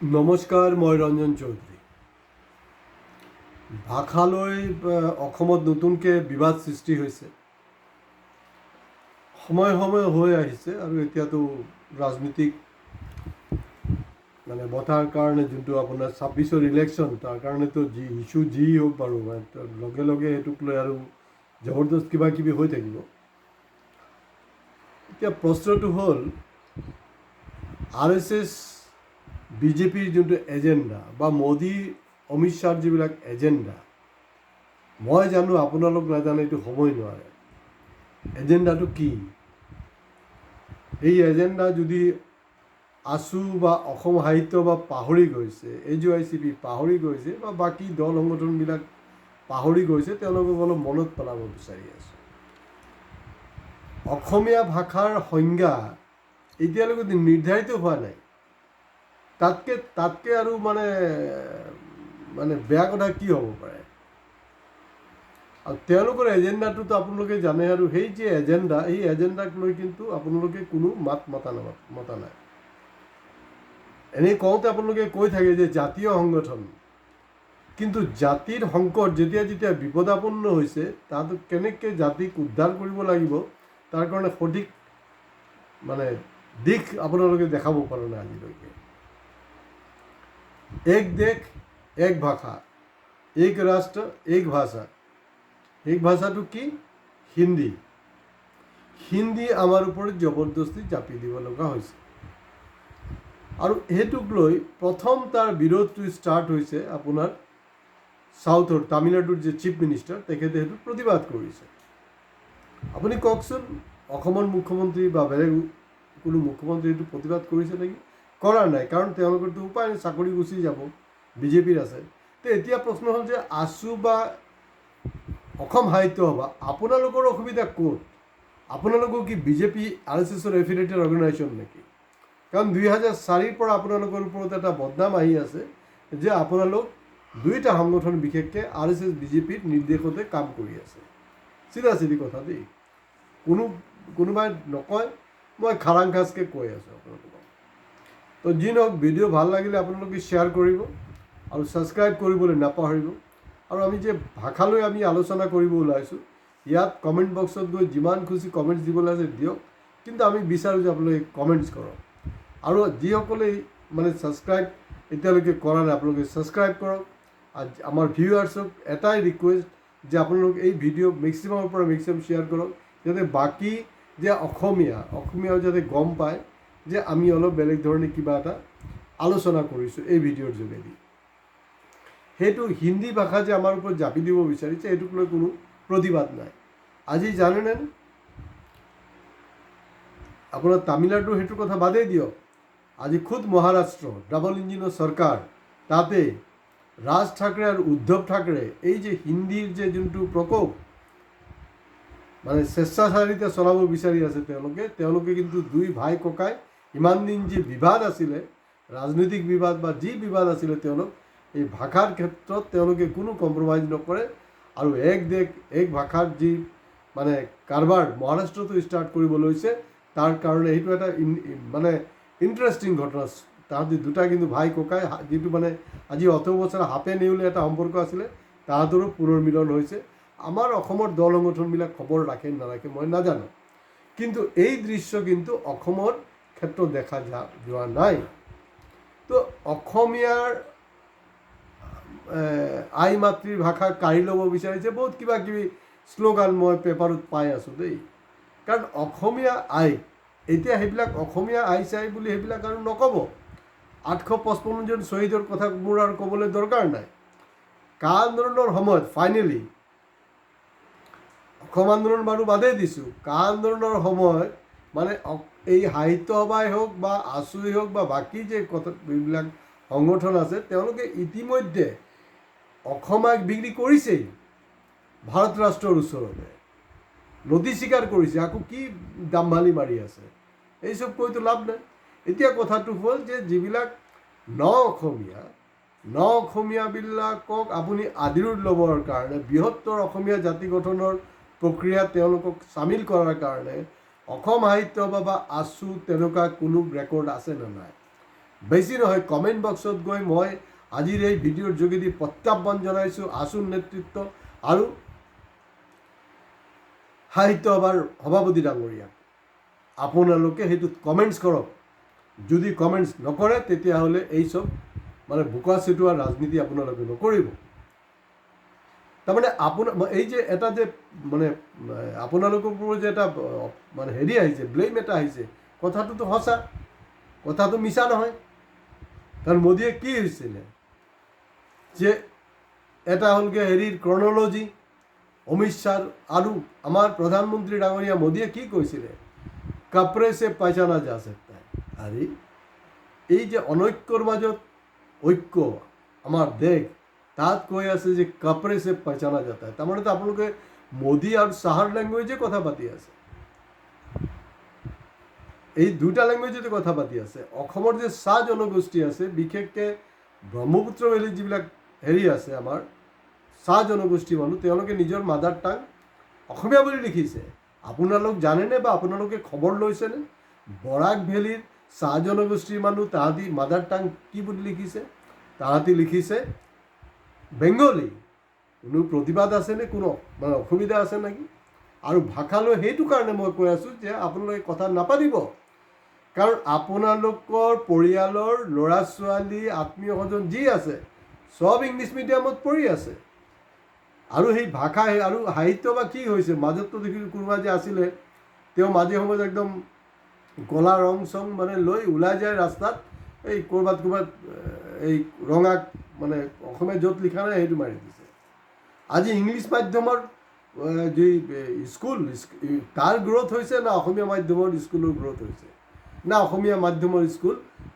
নমস্কাৰ, মই ৰঞ্জন চৌধুৰী। ভাষালৈ অসমত নতুনকৈ বিবাদ সৃষ্টি হৈছে, সময়ে সময়ে হৈ আহিছে আৰু এতিয়াতো ৰাজনীতিক বতাৰ কাৰণে যোনটো আপোনাৰ 26ৰ ইলেকশ্যন, তাৰ কাৰণেতো যি ইছ্যু যি হওক বাৰু লগে লগে সেইটোক লৈ আৰু জবৰদস্ত কিবা কিবি হৈ থাকিব। এতিয়া প্ৰশ্নটো হ'ল RSS বিজেপিৰ যোনটো এজেণ্ডা বা মোদী অমিত শ্বাহৰ যিবিলাক এজেণ্ডা, মই জানো আপোনালোক নাজানে, এইটো হ'বই নোৱাৰে। এজেণ্ডাটো কি? এই এজেণ্ডা যদি আছু বা অসম সাহিত্য বা পাহৰি গৈছে, AJOICP পাহৰি গৈছে বা বাকী দল সংগঠনবিলাক পাহৰি গৈছে, তেওঁলোকক অলপ মনত পেলাব বিচাৰি আছোঁ। অসমীয়া ভাষাৰ সংজ্ঞা এতিয়ালৈকে নিৰ্ধাৰিত হোৱা নাই। তাতকৈ আৰু বেয়া কথা কি হ'ব পাৰে? আৰু তেওঁলোকৰ এজেণ্ডাটোতো আপোনালোকে জানে, আৰু সেই যে এজেণ্ডা, এই এজেণ্ডাক লৈ কিন্তু আপোনালোকে কোনো মাত মতা নাই। এনেই কওঁতে আপোনালোকে কৈ থাকে যে জাতীয় সংগঠন, কিন্তু জাতিৰ সংকট যেতিয়া যেতিয়া বিপদাপন্ন হৈছে, তাত কেনেকৈ জাতিক উদ্ধাৰ কৰিব লাগিব, তাৰ কাৰণে সঠিক দিশ আপোনালোকে দেখাব পৰা নাই আজিলৈকে। এক দেশ এক ভাষা, এক ৰাষ্ট্ৰ এক ভাষা। এক ভাষাটো কি? হিন্দী। হিন্দী আমাৰ ওপৰত জবৰদস্তি জাপি দিব লগা হৈছে, আৰু সেইটোক লৈ প্ৰথম তাৰ বিৰোধটো ষ্টাৰ্ট হৈছে আপোনাৰ চাউথৰ তামিলনাডুৰ যে চিফ মিনিষ্টাৰ, তেখেতে সেইটো প্ৰতিবাদ কৰিছে। আপুনি কওকচোন, অসমৰ মুখ্যমন্ত্ৰী বা বেলেগ কোনো মুখ্যমন্ত্ৰী এইটো প্ৰতিবাদ কৰিছে নেকি? কৰা নাই, কাৰণ তেওঁলোকৰতো উপায় নাই, চাকৰি গুচি যাব, বিজেপিৰ আছে। তো এতিয়া প্ৰশ্ন হ'ল যে আছু বা অসম সাহিত্য সভা, আপোনালোকৰ অসুবিধা ক'ত? আপোনালোকৰ কি বিজেপি RSSৰ এফিলিয়েটেড অৰ্গেনাইজেশ্যন নেকি? কাৰণ 2004ৰ পৰা আপোনালোকৰ ওপৰত এটা বদনাম আহি আছে যে আপোনালোক দুয়োটা সংগঠন, বিশেষকৈ RSS বিজেপিৰ নিৰ্দেশতে কাম কৰি আছে। চিধা চিধি কথা দেই, কোনোবাই নকয়, মই খাৰাং খাজকৈ কৈ আছোঁ আপোনালোকক। তো যি নহওক, ভিডিঅ' ভাল লাগিলে আপোনালোকে শ্বেয়াৰ কৰিব আৰু ছাবস্ক্ৰাইব কৰিবলৈ নাপাহৰিব। আৰু আমি যে ভাষালৈ আমি আলোচনা কৰিব ওলাইছোঁ, ইয়াত কমেণ্ট বক্সত গৈ যিমান খুচি কমেণ্টছ দিবলৈ আছে দিয়ক, কিন্তু আমি বিচাৰোঁ যে আপোনালোকে কমেণ্টছ কৰক। আৰু যিসকলে ছাবস্ক্ৰাইব এতিয়ালৈকে কৰা নাই, আপোনালোকে ছাবস্ক্ৰাইব কৰক। আমাৰ ভিউৱাৰ্ছক এটাই ৰিকুৱেষ্ট যে আপোনালোক এই ভিডিঅ' মেক্সিমামৰ পৰা মেক্সিমাম শ্বেয়াৰ কৰক, যাতে বাকী যে অসমীয়াও যাতে গম পায় যে আমি অলপ বেলেগ ধৰণে কিবা এটা আলোচনা কৰিছোঁ এই ভিডিঅ'ৰ যোগেদি। সেইটো হিন্দী ভাষা যে আমাৰ ওপৰত জাপি দিব বিচাৰিছে, সেইটোক লৈ কোনো প্ৰতিবাদ নাই। আজি জানেনে, আপোনাৰ তামিলনাডুৰ সেইটো কথা বাদেই দিয়ক, আজি খুদ মহাৰাষ্ট্ৰ ডাবল ইঞ্জিনৰ চৰকাৰ, তাতে ৰাজ ঠাকৰে আৰু উদ্ধৱ ঠাকৰে এই যে হিন্দীৰ যে যোনটো প্ৰকোপ, স্বেচ্ছাচাৰিতা চলাব বিচাৰি আছে তেওঁলোকে কিন্তু দুই ভাই ককাই ইমান দিন যি বিবাদ আছিলে, ৰাজনৈতিক বিবাদ বা যি বিবাদ আছিলে, তেওঁলোক এই ভাষাৰ ক্ষেত্ৰত তেওঁলোকে কোনো কম্প্ৰমাইজ নকৰে। আৰু এক দেশ এক ভাষাৰ যি কাৰবাৰ মহাৰাষ্ট্ৰতো ষ্টাৰ্ট কৰিব লৈছে, তাৰ কাৰণে সেইটো এটা ইণ্টাৰেষ্টিং ঘটনা। তাহাঁতি দুটা কিন্তু ভাই ককাই, যিটো আজি 18 বছৰ হাপে নেউলে এটা সম্পৰ্ক আছিলে, তাহাঁতৰো পুনৰ মিলন হৈছে। আমাৰ অসমৰ দল সংগঠনবিলাক খবৰ ৰাখে নাৰাখে মই নাজানো, কিন্তু এই দৃশ্য কিন্তু অসমৰ ক্ষেত্ৰত দেখা যোৱা নাই। তো অসমীয়াৰ আই মাতৃভাষা কাঢ়ি ল'ব বিচাৰিছে, বহুত কিবা কিবি শ্লোগান মই পেপাৰত পাই আছোঁ দেই। কাৰণ অসমীয়া আই, এতিয়া সেইবিলাক অসমীয়া আই চাই বুলি সেইবিলাক আৰু নক'ব। 855জন শ্বহীদৰ কথা মোৰ আৰু ক'বলৈ দৰকাৰ নাই। কা আন্দোলনৰ সময়ত ফাইনেলি, অসম আন্দোলন বাৰু বাদেই দিছোঁ, কা আন্দোলনৰ সময়ত এই সাহিত্য সভাই হওক বা আছুই হওক বা বাকী যে এইবিলাক সংগঠন আছে, তেওঁলোকে ইতিমধ্যে অসমক বিক্ৰী কৰিছেই ভাৰত ৰাষ্ট্ৰৰ ওচৰতে, নদী স্বীকাৰ কৰিছে, আকৌ কি দামভালি মাৰি আছে, এইচব কৈতো লাভ নাই। এতিয়া কথাটো হ'ল যে যিবিলাক অসমীয়াবিলাকক আপুনি আদিৰত ল'বৰ কাৰণে, বৃহত্তৰ অসমীয়া জাতি গঠনৰ প্ৰক্ৰিয়াত তেওঁলোকক চামিল কৰাৰ কাৰণে অসম সাহিত্য সভা বা আছু তেনেকুৱা কোনো ৰেকৰ্ড আছে নে নাই? বেছি নহয় কমেণ্ট বক্সত গৈ মই আজিৰ এই ভিডিঅ'ৰ যোগেদি প্ৰত্যাহ্বান জনাইছোঁ আছুৰ নেতৃত্ব আৰু সাহিত্য সভাৰ সভাপতি ডাঙৰীয়াক, আপোনালোকে সেইটোত কমেণ্টছ কৰক। যদি কমেণ্টছ নকৰে তেতিয়াহ'লে এই চব মানে বোকা চিটোৱা ৰাজনীতি আপোনালোকে নকৰিব। তাৰমানে এই যে এটা যে মানে আপোনালোকৰ ওপৰত যে এটা মানে হেৰি আহিছে, ব্লেম এটা আহিছে, কথাটোতো সঁচা, কথাটো মিছা নহয়। কাৰণ মোদীয়ে কি হৈছিলে যে এটা হ'লগৈ হেৰিৰ ক্ৰনলজি, অমিত শ্বাহ আৰু আমাৰ প্ৰধানমন্ত্ৰী ডাঙৰীয়া মোদীয়ে কি কৈছিলে, কাপড়ে সে পহচানা যা सकता है। আৰে এই যে অনৈক্যৰ মাজত ঐক্য আমাৰ দেশ, তাত কৈ আছে যে কাপড়ে সে পহচানা যাতা है। তাৰমানে আপোনালোকে মোদী আৰু শ্বাহৰ লেংগুৱেজে কথা পাতি আছে, এই দুটা লেংগুৱেজতে কথা পাতি আছে। অসমৰ যে চাহ জনগোষ্ঠী আছে, বিশেষকৈ ব্ৰহ্মপুত্ৰ ভেলীত যিবিলাক হেৰি আছে আমাৰ চাহ জনগোষ্ঠী মানুহ, তেওঁলোকে নিজৰ মাদাৰ টাং অসমীয়া বুলি লিখিছে। আপোনালোক জানেনে বা আপোনালোকে খবৰ লৈছেনে বৰাক ভেলীৰ চাহ জনগোষ্ঠীৰ মানুহ তাহাঁতি মাদাৰ টাং কি বুলি লিখিছে? তাহাঁতি লিখিছে বেংগলী। কোনো প্ৰতিবাদ আছেনে, কোনো মানে অসুবিধা আছে নেকি? আৰু ভাষালৈ সেইটো কাৰণে মই কৈ আছোঁ যে আপোনালোকে কথা নাপাতিব, কাৰণ আপোনালোকৰ পৰিয়ালৰ ল'ৰা ছোৱালী আত্মীয় স্বজন যি আছে চব ইংলিছ মিডিয়ামত পঢ়ি আছে। আৰু সেই ভাষা আৰু সাহিত্য বা কি হৈছে, মাজতো দেখিছোঁ কোনোবা যে আছিলে, তেওঁ মাজে সময়ত একদম কলা ৰং চং মানে লৈ ওলাই যায় ৰাস্তাত, এই ক'ৰবাত এই ৰঙাক মানে অসমীয়া য'ত লিখা নাই সেইটো মাৰি দিছে। আজি ইংলিছ মাধ্যমৰ যি স্কুল, তাৰ গ্ৰ'থ হৈছে না অসমীয়া মাধ্যমৰ স্কুলৰ গ্ৰ'থ হৈছে, না অসমীয়া মাধ্যমৰ স্কুল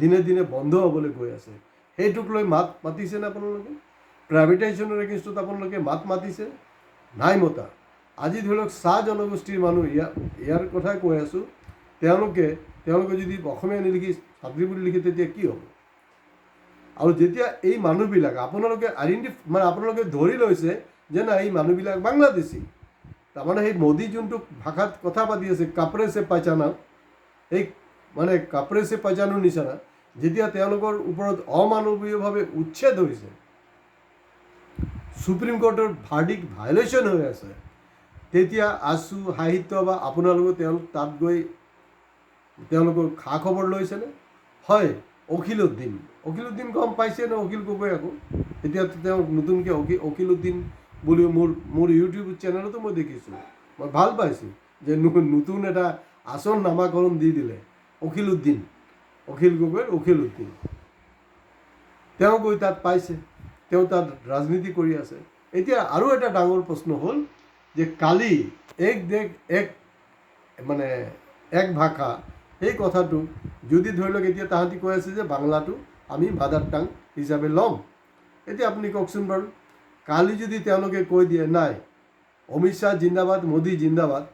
দিনে দিনে বন্ধ হ'বলৈ গৈ আছে। সেইটোক লৈ মাত মাতিছেনে আপোনালোকে? প্ৰাইভেটাইজেশ্যনৰ এগেইনষ্টত আপোনালোকে মাত মাতিছে? নাই মতা। আজি ধৰি লওক চাহ জনগোষ্ঠীৰ মানুহ, ইয়াৰ কথাই কৈ আছোঁ, তেওঁলোকে যদি অসমীয়া নিলিখি ছাত্ৰী বুলি লিখে তেতিয়া কি হ'ব? আৰু যেতিয়া এই মানুহবিলাক আপোনালোকে মানে আপোনালোকে ধৰি লৈছে যে না এই মানুহবিলাক বাংলাদেশী, তাৰমানে সেই মোদী যোনটো ভাষাত কথা পাতি আছে কাপড়ে সে পহচানা, এই মানে কাপড়ে সে পহচানৰ নিচিনা, যেতিয়া তেওঁলোকৰ ওপৰত অমানৱীয়ভাৱে উচ্ছেদ হৈছে, সুপ্ৰিম কোৰ্টৰ ভাৰ্ডিক্ট ভায়লেশ্যন হৈ আছে, তেতিয়া আছু সাহিত্য বা আপোনালোকে তাত গৈ তেওঁলোকৰ খা খবৰ লৈছেনে? হয়, অখিলুদ্দিন গম পাইছে ন? অখিল গগৈ আকৌ এতিয়াতো তেওঁ নতুনকৈ অখিলুদ্দিন বুলি মোৰ ইউটিউব চেনেলতো মই দেখিছোঁ। মই ভাল পাইছোঁ যে নতুন এটা আসন নামাকৰণ দি দিলে, অখিল গগৈৰ অখিলুদ্দিন। তেওঁ গৈ তাত পাইছে, তেওঁ তাত ৰাজনীতি কৰি আছে। এতিয়া আৰু এটা ডাঙৰ প্ৰশ্ন হ'ল যে কালি এক দেশ এক ভাষা, সেই কথাটো যদি ধৰি লওক এতিয়া তাহাঁতি কৈ আছে যে বাংলাটো আমি মাদাৰ টাং হিচাপে ল'ম। এতিয়া আপুনি কওকচোন বাৰু, কালি যদি তেওঁলোকে কৈ দিয়ে নাই অমিত শ্বাহ জিন্দাবাদ, মোদী জিন্দাবাদ,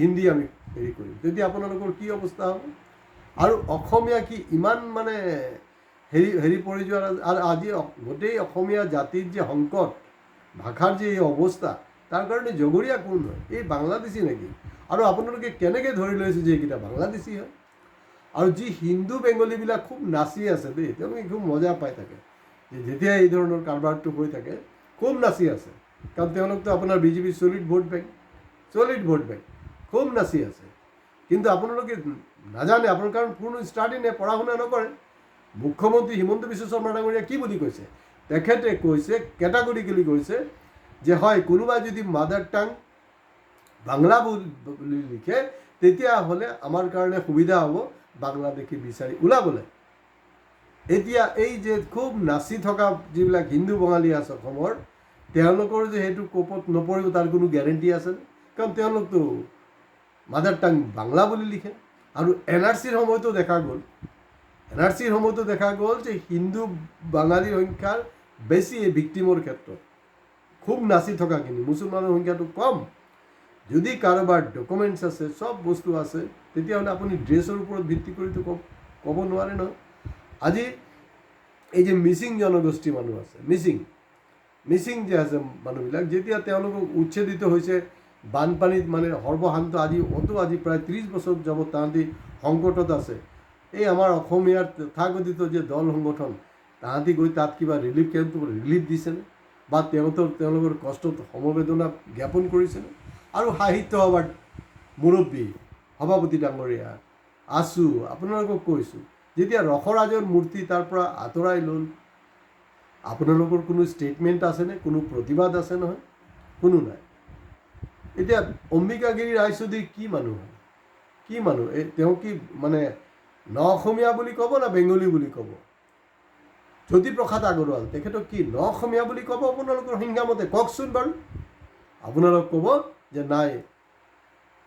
হিন্দী আমি হেৰি কৰিম, তেতিয়া আপোনালোকৰ কি অৱস্থা হ'ব? আৰু অসমীয়া কি ইমান মানে হেৰি পৰি যোৱাৰ, আৰু আজি গোটেই অসমীয়া জাতিৰ যে সংকট, ভাষাৰ যে এই অৱস্থা, তাৰ কাৰণে জগৰীয়া কোন হয়? এই বাংলাদেশী নেকি? আৰু আপোনালোকে কেনেকৈ ধৰি লৈছে যে এইকেইটা বাংলাদেশী হয়? আৰু যি হিন্দু বেংগলীবিলাক খুব নাচি আছে দেই, তেওঁলোকে খুব মজা পাই থাকে যেতিয়া এই ধৰণৰ কাৰবাৰটো হৈ থাকে, খুব নাচি আছে। কাৰণ তেওঁলোকতো আপোনাৰ বিজেপি চলিড ভোট বেংক, খুব নাচি আছে। কিন্তু আপোনালোকে নাজানে, আপোনাৰ কাৰণ কোনো ষ্টাডি নে পঢ়া শুনা নকৰে। মুখ্যমন্ত্ৰী হিমন্ত বিশ্ব শৰ্মা ডাঙৰীয়া কি বুলি কৈছে? তেখেতে কৈছে, কেটাগৰিকেলি কৈছে যে হয়, কোনোবাই যদি মাদাৰ টাং বাংলা বুলি লিখে তেতিয়াহ'লে আমাৰ কাৰণে সুবিধা হ'ব বাংলাদেশী বিচাৰি ওলাবলৈ। এতিয়া এই যে খুব নাচি থকা যিবিলাক হিন্দু বঙালী আছে অসমৰ, তেওঁলোকৰ যে সেইটো কোপত নপৰিব তাৰ কোনো গেৰেণ্টি আছেনে? কাৰণ তেওঁলোকতো মাদাৰ টাং বাংলা বুলি লিখে। আৰু NRCৰ সময়তো দেখা গ'ল যে হিন্দু বাঙালীৰ সংখ্যাৰ বেছি এই ভিক্টিমৰ ক্ষেত্ৰত, খুব নাচি থকাখিনি, মুছলমানৰ সংখ্যাটো কম। যদি কাৰোবাৰ ডকুমেণ্টছ আছে, চব বস্তু আছে, তেতিয়াহ'লে আপুনি ড্ৰেছৰ ওপৰত ভিত্তি কৰিতো ক'ব নোৱাৰে নহয়। আজি এই যে মিচিং জনগোষ্ঠী মানুহ আছে, মিচিং যে আছে মানুহবিলাক, যেতিয়া তেওঁলোকক উচ্ছেদিত হৈছে বানপানীত, মানে সৰ্বশান্ত, আজি প্ৰায় 30 বছৰ যাবত তাহাঁতি সংকটত আছে, এই আমাৰ অসমীয়াৰ তথাকথিত যে দল সংগঠন তাহাঁতি গৈ তাত কিবা ৰিলিফ কেম্প ৰিলিফ দিছেনে বা তেওঁলোকৰ কষ্টত সমবেদনা জ্ঞাপন কৰিছেনে? আৰু সাহিত্য সভাৰ মুৰব্বী সভাপতি ডাঙৰীয়া আছোঁ, আপোনালোকক কৈছোঁ, যেতিয়া ৰসৰাজৰ মূৰ্তি তাৰ পৰা আঁতৰাই ল'ল, আপোনালোকৰ কোনো ষ্টেটমেণ্ট আছেনে? কোনো প্ৰতিবাদ আছে নহয়? কোনো নাই। এতিয়া অম্বিকাগিৰি ৰায়চৌধুৰী কি মানুহ হয়? কি মানুহ? তেওঁ কি মানে ন অসমীয়া বুলি ক'ব না বেংগলী বুলি ক'ব? জ্যোতিপ্ৰসাদ আগৰৱাল তেখেতক কি ন অসমীয়া বুলি ক'ব আপোনালোকৰ সংজ্ঞামতে? কওকচোন বাৰু। আপোনালোক ক'ব যে নাই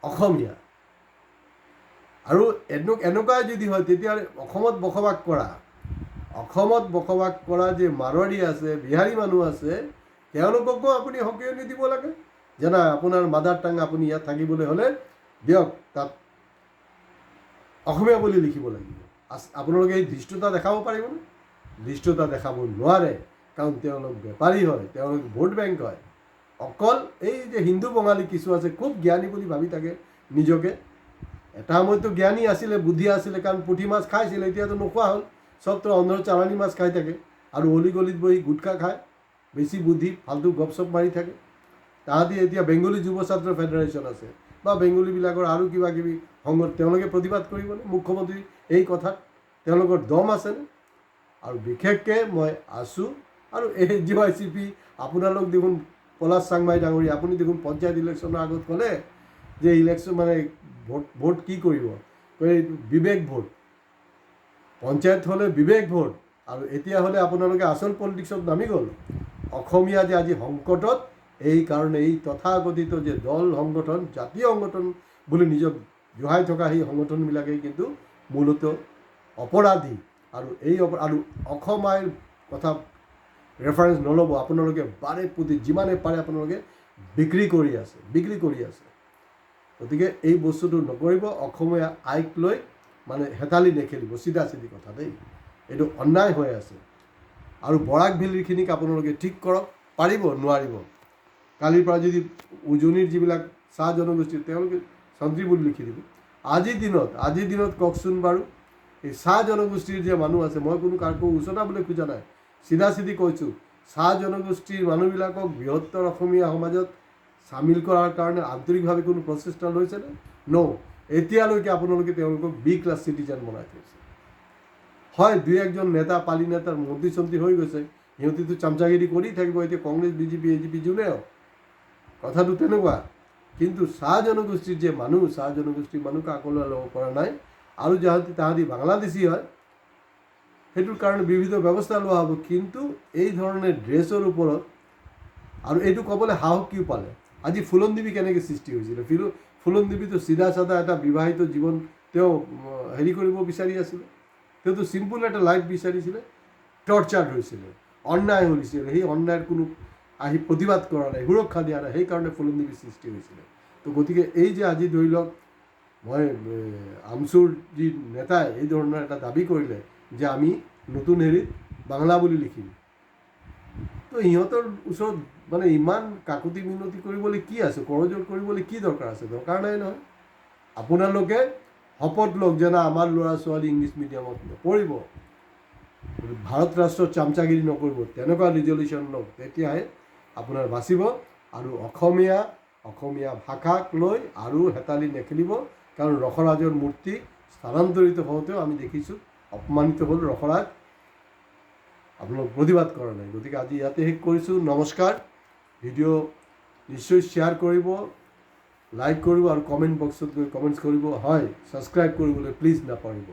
অসমীয়া। আৰু এনেকুৱাই যদি হয় তেতিয়াহ'লে অসমত বসবাস কৰা যে মাৰোৱাৰী আছে, বিহাৰী মানুহ আছে, তেওঁলোককো আপুনি সকিয়নি দিব লাগে যে নাই আপোনাৰ মাদাৰ টাং আপুনি ইয়াত থাকিবলৈ হ'লে দিয়ক, তাত অসমীয়া বুলি লিখিব লাগিব। আপোনালোকে এই ধৃষ্টতা দেখাব পাৰিবনে? ধৃষ্টতা দেখাব নোৱাৰে, কাৰণ তেওঁলোক বেপাৰী হয়, তেওঁলোক ভোট বেংক হয়। অকল এই যে হিন্দু বঙালী কিছু আছে খুব জ্ঞানী বুলি ভাবি থাকে নিজকে। এটা সময়ততো জ্ঞানী আছিলে, বুদ্ধি আছিলে, কাৰণ পুঠি মাছ খাইছিলে, এতিয়াতো নোখোৱা হ'ল। চবতো অন্ধ্ৰৰ চালানী মাছ খাই থাকে আৰু অলি গলিত বহি গুটখা খায়, বেছি বুদ্ধি ফাল্টু গপচপ মাৰি থাকে। তাহাঁতি এতিয়া বেংগলী যুৱ ছাত্ৰ ফেডাৰেশ্যন আছে বা বেংগলীবিলাকৰ আৰু কিবা কিবি সংগঠন, তেওঁলোকে প্ৰতিবাদ কৰিবনে মুখ্যমন্ত্ৰী এই কথাত? তেওঁলোকৰ দম আছেনে? আৰু বিশেষকৈ মই আছোঁ আৰু AGYCP আপোনালোক দেখোন পলাশ চাংমাই ডাঙৰীয়া, আপুনি দেখোন পঞ্চায়ত ইলেকশ্যনৰ আগত ক'লে যে ইলেকশ্যন মানে ভোট কি কৰিব, বিবেক ভোট, পঞ্চায়ত হ'লে বিবেক ভোট, আৰু এতিয়া হ'লে আপোনালোকে আচল পলিটিক্সত নামি গ'ল। অসমীয়া যে আজি সংকটত, এই কাৰণে এই তথাকথিত যে দল সংগঠন, জাতীয় সংগঠন বুলি নিজক জহাই থকা সেই সংগঠনবিলাকেই কিন্তু মূলতঃ অপৰাধী। আৰু আৰু অসম আইৰ কথা ৰেফাৰেঞ্চ নল'ব, আপোনালোকে বাৰে প্ৰতি যিমানে পাৰে আপোনালোকে বিক্ৰী কৰি আছে। গতিকে এই বস্তুটো নকৰিব। অসমীয়া আইক লৈ মানে হেতালি নেখেলিব, চিধা কথা দেই, এইটো অন্যায় হৈ আছে। আৰু বৰাক ভেলীখিনিক আপোনালোকে ঠিক কৰক, পাৰিব নোৱাৰিব? কালিৰ পৰা যদি উজনিৰ যিবিলাক চাহ জনগোষ্ঠী তেওঁলোকে চন্ত্ৰী বুলি লিখি দিব। আজিৰ দিনত কওকচোন বাৰু, এই চাহ জনগোষ্ঠীৰ যে মানুহ আছে, মই কোনো কাকো উচতাবলৈ খোজা নাই, চিধা কৈছোঁ, চাহ জনগোষ্ঠীৰ মানুহবিলাকক বৃহত্তৰ অসমীয়া সমাজত চামিল কৰাৰ কাৰণে আন্তৰিকভাৱে কোনো প্ৰচেষ্টা লৈছেনে? এতিয়ালৈকে আপোনালোকে তেওঁলোকক B ক্লাছ চিটিজেন বনাই থৈছে। হয়, দুই একজন নেতা, পালি নেতাৰ মন্ত্ৰী হৈ গৈছে, সিহঁতিতো চামচাগিৰি কৰি থাকিব, এতিয়া কংগ্ৰেছ BJP AGP যোনেও, কথাটো তেনেকুৱা। কিন্তু চাহ জনগোষ্ঠীৰ যে মানুহ, চাহ জনগোষ্ঠীৰ মানুহক আকোৱালি ল'ব পৰা নাই। আৰু তাহাঁতি বাংলাদেশী হয়, সেইটোৰ কাৰণে বিবিধ ব্যৱস্থা লোৱা হ'ব। কিন্তু এই ধৰণে ড্ৰেছৰ ওপৰত, আৰু এইটো ক'বলৈ সাহস কিয় পালে? আজি ফুলনদেৱী কেনেকৈ সৃষ্টি হৈছিলে? ফুলনদেৱীতো চিধা চাধা এটা বিবাহিত জীৱন তেওঁ কৰিব বিচাৰি আছিলে। তেওঁতো চিম্পুল এটা লাইফ বিচাৰিছিলে, টৰ্চাৰ্ড হৈছিলে, অন্যায় হৈছিলে, সেই অন্যায়ৰ কোনো আহি প্ৰতিবাদ কৰা নাই, সুৰক্ষা দিয়া নাই, সেইকাৰণে ফুলনদেৱীৰ সৃষ্টি হৈছিলে। তো গতিকে এই যে আজি ধৰি লওক, মই আমচুৰ যি নেতাই এই ধৰণৰ এটা দাবী কৰিলে যে আমি নতুন হেৰিত বাংলা বুলি লিখিম, তো সিহঁতৰ ওচৰত মানে ইমান কাকুতি মিনতি কৰিবলৈ কি আছে? কৰজোৰ কৰিবলৈ কি দৰকাৰ আছে? দৰকাৰ নাই নহয়। আপোনালোকে শপত লওক যে না, আমাৰ ল'ৰা ছোৱালী ইংলিছ মিডিয়ামত নপঢ়িব, ভাৰত ৰাষ্ট্ৰত চামচাগিৰি নকৰিব, তেনেকুৱা ৰিজলিউশ্যন লওক, তেতিয়াহে আপোনাৰ বাচিব। আৰু অসমীয়া ভাষাক লৈ আৰু হেতালি নেখেলিব। কাৰণ ৰসৰাজৰ মূৰ্তি স্থানান্তৰিত হওঁতেও আমি দেখিছোঁ অপমানিত হ'ল ৰসৰাজ, আপোনালোক প্ৰতিবাদ কৰা নাই। গতিকে আজি ইয়াতে শেষ কৰিছোঁ। নমস্কাৰ। ভিডিঅ' নিশ্চয় শ্বেয়াৰ কৰিব, লাইক কৰিব আৰু কমেণ্ট বক্সত গৈ কমেণ্টছ কৰিব। হয়, ছাবস্ক্ৰাইব কৰিবলৈ প্লিজ নাপাহৰিব।